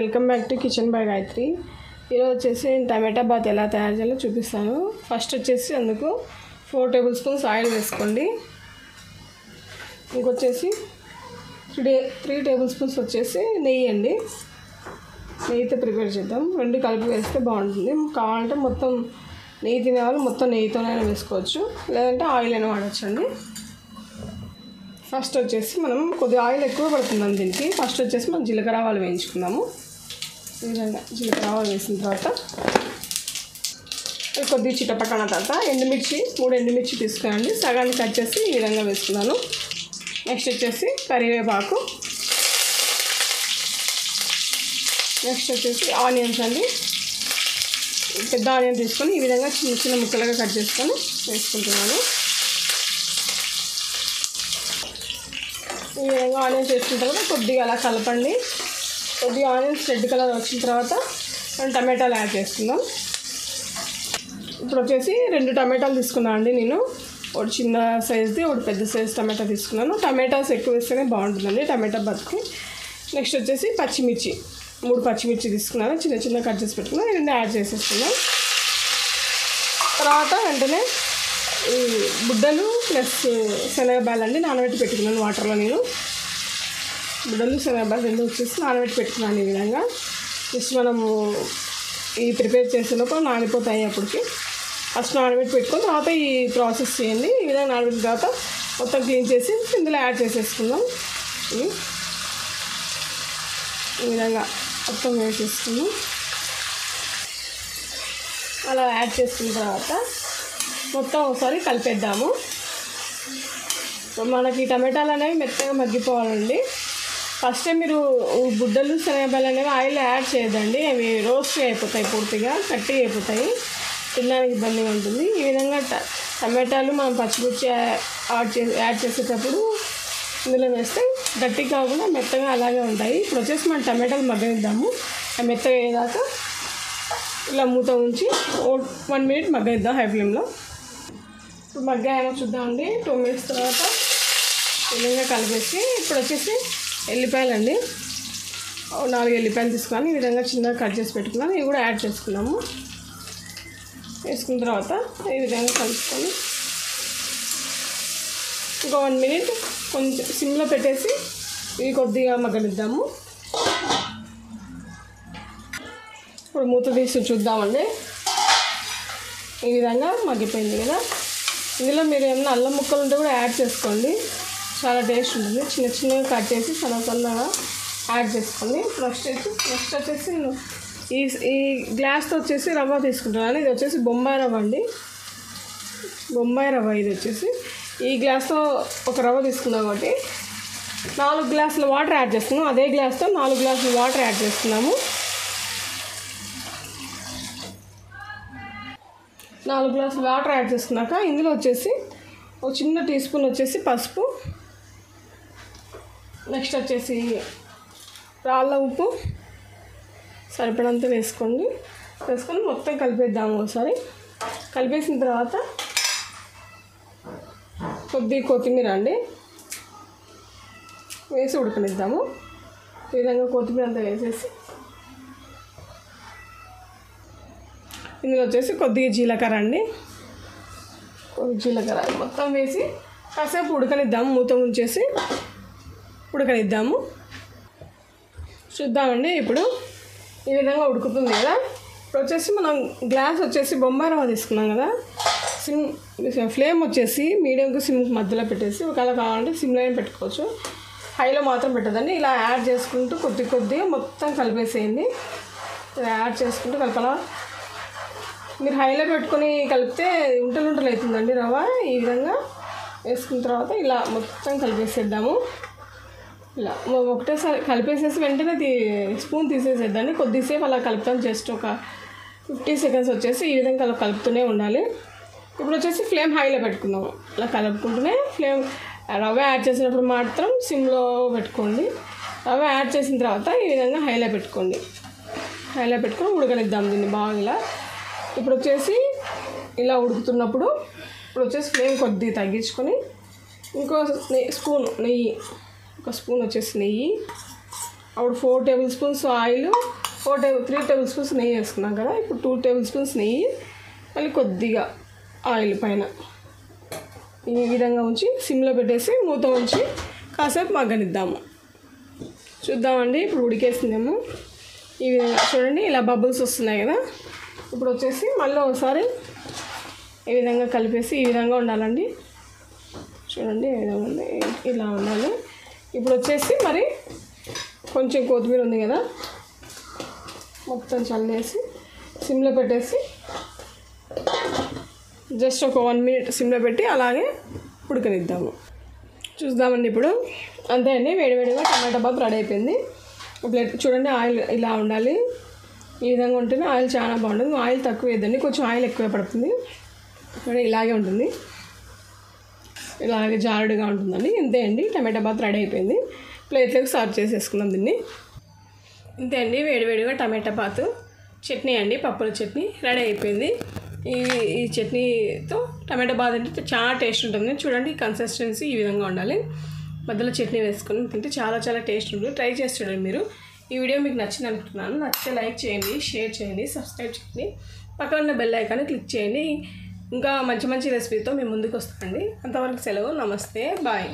Welcome back to kitchen by Gayatri. ఈరోజు వచ్చేసి నేను టమాటా బాత్ ఎలా తయారు చేయాలో చూపిస్తాను. ఫస్ట్ వచ్చేసి అందుకు 4 టేబుల్ స్పూన్స్ ఆయిల్ వేసుకోండి. ఇంకొచ్చేసి 3 టేబుల్ స్పూన్స్ వచ్చేసి నెయ్యి అండి. నెయ్యితో ప్రిపేర్ చేద్దాం. 2 కలిపి వేస్తే బాగుంటుంది. కావాలంటే మొత్తం నెయ్యి తినేవాళ్ళు మొత్తం నెయ్యితోనే వేసుకోవచ్చు, లేదంటే ఆయిల్ అయినా వాడచ్చండి. ఫస్ట్ వచ్చేసి మనం కొద్దిగా ఆయిల్ ఎక్కువ పడుతుందాం దీనికి. ఫస్ట్ వచ్చేసి మనం జీలకర్ర ఆవాలు వేయించుకుందాము. ఈ విధంగా జీలకర్ర ఆవాలు వేసిన తర్వాత కొద్దిగా చిటపక్కన తర్వాత ఎండుమిర్చి 3 ఎండుమిర్చి తీసుకురండి. సగాన్ని కట్ చేసి ఈ విధంగా వేసుకున్నాను. నెక్స్ట్ వచ్చేసి కరివేపాకు. నెక్స్ట్ వచ్చేసి ఆనియన్స్ అండి. పెద్ద ఆనియన్ తీసుకొని ఈ విధంగా చిన్న చిన్న ముక్కలుగా కట్ చేసుకొని వేసుకుంటున్నాను. ఈ విధంగా ఆనియన్స్ వేసుకున్న తర్వాత కొద్దిగా అలా కలపండి. కొద్దిగా ఆనియన్స్ రెడ్ కలర్ వచ్చిన తర్వాత మనం టమాటాలు యాడ్ చేసుకుందాం. ఇప్పుడు వచ్చేసి 2 టమాటాలు తీసుకున్నాను అండి నేను. ఒకటి చిన్న సైజ్ది, ఒకటి పెద్ద సైజ్ టమాటా తీసుకున్నాను. టమాటాస్ ఎక్కువ వేస్తేనే బాగుంటుందండి టమాటా బతుకు. నెక్స్ట్ వచ్చేసి పచ్చిమిర్చి 3 పచ్చిమిర్చి తీసుకున్నాను, చిన్న చిన్న కట్ చేసి పెట్టుకున్నాను. 2 యాడ్ చేసేసుకున్నాం. తర్వాత వెంటనే ఈ బుడ్డలు ప్లస్ శనగబాయలండి నానబెట్టి పెట్టుకున్నాను వాటర్లో. నేను బుడ్డలు శనగబాయలు 2 వచ్చేసి నానబెట్టి పెట్టుకున్నాను. ఈ విధంగా జస్ట్ మనము ఈ ప్రిపేర్ చేసేలోపు నానిపోతాయి. అప్పటికి ఫస్ట్ నానబెట్టి పెట్టుకొని తర్వాత ఈ ప్రాసెస్ చేయండి. ఈ విధంగా నానబెట్టిన తర్వాత మొత్తం క్లీన్ చేసి ఇందులో యాడ్ చేసేసుకుందాం. ఈ విధంగా మొత్తం వేసేసుకుందాం. అలా యాడ్ చేసుకున్న తర్వాత మొత్తం ఒకసారి కలిపేద్దాము. మనకి టమాటాలు అనేవి మెత్తగా మగ్గిపోవాలండి. ఫస్ట్ మీరు బుడ్డలు శనగబాయలు అనేవి ఆయిల్ యాడ్ చేయదండి. అవి రోస్ట్ అయిపోతాయి, పూర్తిగా గట్టి అయిపోతాయి, తినడానికి ఇబ్బందిగా ఉంటుంది. ఈ విధంగా టమాటాలు మనం పచ్చిమిర్చి యాడ్ చేసేటప్పుడు ఇందులో వేస్తే గట్టి కాకుండా మెత్తగా అలాగే ఉంటాయి. ఇప్పుడు వచ్చేసి మనం టమాటాలు మగ్గనిద్దాము. అవి మెత్తగా అయ్యేదాకా ఇలా మూత ఉంచి 1 మినిట్ మగ్గనిద్దాం హై ఫ్లేమ్లో. ఇప్పుడు మగ్గాయేమో చూద్దామండి. 2 మినిట్స్ తర్వాత ఈ విధంగా కలిపేసి ఇప్పుడు వచ్చేసి ఎల్లిపాయలండి. 4 ఎల్లిపాయలు తీసుకున్నాను. ఈ విధంగా చిన్నగా కట్ చేసి పెట్టుకున్నాను. ఇవి కూడా యాడ్ చేసుకున్నాము. వేసుకున్న తర్వాత ఈ విధంగా కలుపుకొని ఇంకా 1 మినిట్ కొంచెం సిమ్లో పెట్టేసి ఇవి కొద్దిగా మగ్గనిద్దాము. ఇప్పుడు మూత తీసి చూద్దామండి. ఈ విధంగా మగ్గిపోయింది కదా. ఇందులో మీరు ఏమైనా అల్లం ముక్కలు ఉంటే కూడా యాడ్ చేసుకోండి, చాలా టేస్ట్ ఉంటుంది. చిన్న చిన్నగా కట్ చేసి సన్నగా యాడ్ చేసుకోండి. నెక్స్ట్ వచ్చేసి ఈ గ్లాస్తో వచ్చేసి రవ్వ తీసుకుంటున్నాను. ఇది వచ్చేసి బొంబాయి రవ్వ అండి. బొంబాయి రవ్వ ఇది వచ్చేసి ఈ గ్లాస్తో ఒక రవ్వ తీసుకున్నాం కాబట్టి 4 గ్లాసుల వాటర్ యాడ్ చేసుకున్నాం. అదే గ్లాస్తో 4 గ్లాసుల వాటర్ యాడ్ చేసుకున్నాము. 4 గ్లాసులు వాటర్ యాడ్ చేసుకున్నాక ఇందులో వచ్చేసి ఒక చిన్న టీ స్పూన్ వచ్చేసి పసుపు, నెక్స్ట్ వచ్చేసి రాళ్ళ ఉప్పు సరిపడంత వేసుకొని మొత్తం కలిపేద్దాము. ఒకసారి కలిపేసిన తర్వాత కొద్దిగా కొత్తిమీర అండి వేసి ఉడకనిద్దాము. ఈ విధంగా కొత్తిమీర అంతా వేసేసి ఇందులో వచ్చేసి కొద్దిగా జీలకర్ర అండి, జీలకర్ర మొత్తం వేసి కాసేపు ఉడకనిద్దాము. మూత ఉంచేసి ఉడకనిద్దాము. చూద్దామండి. ఇప్పుడు ఈ విధంగా ఉడుకుతుంది కదా. ఇప్పుడు వచ్చేసి మనం గ్లాస్ వచ్చేసి బొంబాయి రవ్వ తీసుకున్నాం కదా. ఫ్లేమ్ వచ్చేసి మీడియంకు సిమ్కి మధ్యలో పెట్టేసి ఒకవేళ కావాలంటే సిమ్లో పెట్టుకోవచ్చు, హైలో మాత్రం పెట్టదండి. ఇలా యాడ్ చేసుకుంటూ కొద్దిగా మొత్తం కలిపేసేయండి. ఇలా యాడ్ చేసుకుంటూ కలపాలా. మీరు హైలో పెట్టుకొని కలిపితే ఉంటలు అవుతుందండి రవ్వ. ఈ విధంగా వేసుకున్న తర్వాత ఇలా మొత్తం కలిపేసేద్దాము. ఇలా ఒకటేసారి కలిపేసేసి వెంటనే స్పూన్ తీసేసేద్దాన్ని. కొద్దిసేపు అలా కలుపుతాం, జస్ట్ ఒక 50 సెకండ్స్ వచ్చేసి ఈ విధంగా కలుపుతూనే ఉండాలి. ఇప్పుడు వచ్చేసి ఫ్లేమ్ హైలో పెట్టుకుందాము. ఇలా కలుపుకుంటూనే రవ్వ యాడ్ చేసినప్పుడు మాత్రం సిమ్లో పెట్టుకోండి. రవ్వ యాడ్ చేసిన తర్వాత ఈ విధంగా హైలో పెట్టుకోండి. హైలో పెట్టుకొని ఉడకనిద్దాం దీన్ని బాగా. ఇలా ఇప్పుడు వచ్చేసి ఇలా ఉడుకుతున్నప్పుడు ఇప్పుడు వచ్చేసి ఫ్లేమ్ కొద్దిగా తగ్గించుకొని ఇంకో స్పూన్ నెయ్యి, ఒక స్పూన్ వచ్చేసి నెయ్యి అప్పుడు 4 table spoons oil 3 table spoons నెయ్యి వేసుకున్నాం కదా. ఇప్పుడు 2 టేబుల్ స్పూన్స్ నెయ్యి, మళ్ళీ కొద్దిగా ఆయిల్ పైన ఈ విధంగా ఉంచి సిమ్లో పెట్టేసి మూత ఉంచి కాసేపు మగ్గనిద్దాము. చూద్దామండి ఇప్పుడు ఉడికేసిందేమో. ఈ విధంగా చూడండి, ఇలా బబుల్స్ వస్తున్నాయి కదా. ఇప్పుడు వచ్చేసి మళ్ళీ ఒకసారి ఈ విధంగా కలిపేసి ఈ విధంగా ఉండాలండి. చూడండి ఈ విధంగా ఉంది, ఇలా ఉండాలి. ఇప్పుడు వచ్చేసి మరి కొంచెం కొత్తిమీర ఉంది కదా, మొత్తం చల్లేసి సిమ్లో పెట్టేసి జస్ట్ ఒక 1 మినిట్ సిమ్లో పెట్టి అలాగే ఉడకనిద్దాము. చూద్దామండి ఇప్పుడు. అంతే అండి, వేడివేడిగా టమాటా బాత్ రెడీ అయిపోయింది. ప్లేట్ చూడండి, ఆయిల్ ఇలా ఉండాలి. ఈ విధంగా ఉంటేనే ఆయిల్ చాలా బాగుంటుంది. ఆయిల్ తక్కువ వేద్దండి, కొంచెం ఆయిల్ ఎక్కువ పడుతుంది. చూడండి ఇలాగే ఉంటుంది, ఇలాగే జారుడుగా ఉంటుందండి. ఇంతే అండి, టమాటా బాత్ రెడీ అయిపోయింది. ప్లేట్లోకి సర్వ్ చేసేసుకుందాం దీన్ని. ఇంతే అండి, వేడివేడిగా టమాటా బాత్ చట్నీ అండి, పప్పుల చట్నీ రెడీ అయిపోయింది. ఈ చట్నీతో టమాటా బాత్ అంటే చాలా టేస్ట్ ఉంటుంది. చూడండి కన్సిస్టెన్సీ ఈ విధంగా ఉండాలి. మధ్యలో చట్నీ వేసుకొని తింటే చాలా చాలా టేస్ట్ ఉంటుంది. ట్రై చేసి చూడండి మీరు. ఈ వీడియో మీకు నచ్చింది అనుకుంటున్నాను. నచ్చితే లైక్ చేయండి, షేర్ చేయండి, సబ్స్క్రైబ్ చేయండి, పక్కన ఉన్న బెల్ ఐకాన్ని క్లిక్ చేయండి. ఇంకా మంచి మంచి రెసిపీతో మేము ముందుకు వస్తామండి. అంతవరకు సెలవు, నమస్తే, బాయ్.